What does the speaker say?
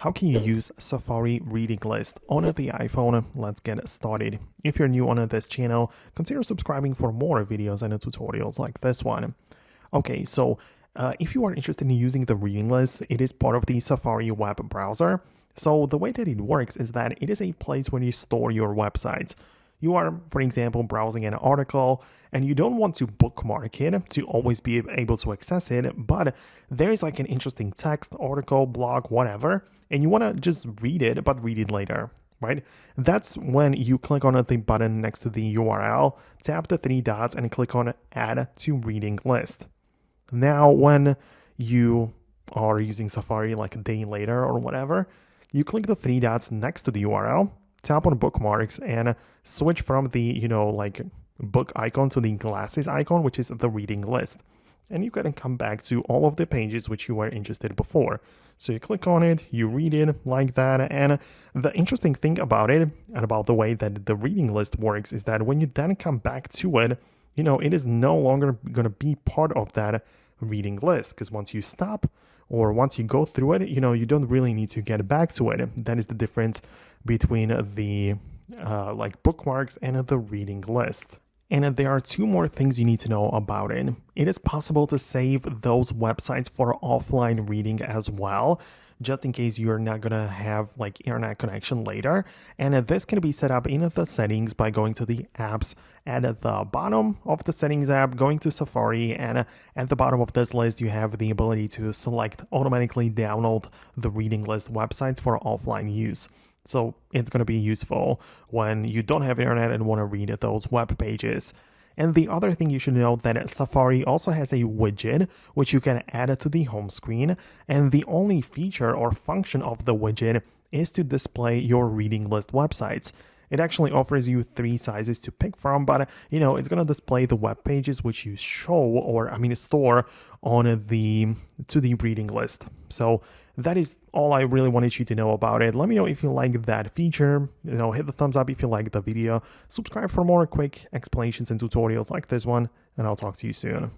How can you use Safari reading list on the iPhone? Let's get started. If you're new on this channel, consider subscribing for more videos and tutorials like this one. Okay, so if you are interested in using the reading list, it is part of the Safari web browser. So the way that it works is that it is a place where you store your websites. You are, for example, browsing an article and you don't want to bookmark it to always be able to access it, but there is like an interesting text, article, blog, whatever, and you want to just read it, but read it later, right? That's when you click on the button next to the URL, tap the three dots and click on Add to Reading List. Now, when you are using Safari like a day later or whatever, you click the three dots next to the URL, tap on bookmarks and switch from the, like book icon to the glasses icon, which is the reading list. And you can come back to all of the pages which you were interested before. So you click on it, you read it like that. And the interesting thing about it and about the way that the reading list works is that when you then come back to it, it is no longer going to be part of that reading list, because once you stop or once you go through it, you don't really need to get back to it. That is the difference between the like bookmarks and the reading list. And there are two more things you need to know about it. It is possible to save those websites for offline reading as well, just in case you're not gonna have like internet connection later. And this can be set up in the settings by going to the apps at the bottom of the settings app, going to Safari, and at the bottom of this list you have the ability to select automatically download the reading list websites for offline use. So it's going to be useful when you don't have internet and want to read those web pages. And the other thing you should know that Safari also has a widget which you can add to the home screen. And the only feature or function of the widget is to display your reading list websites. It actually offers you three sizes to pick from, but it's going to display the web pages which you show or store on the reading list. So that is all I really wanted you to know about it. Let me know if you like that feature. Hit the thumbs up if you like the video. Subscribe for more quick explanations and tutorials like this one, and I'll talk to you soon.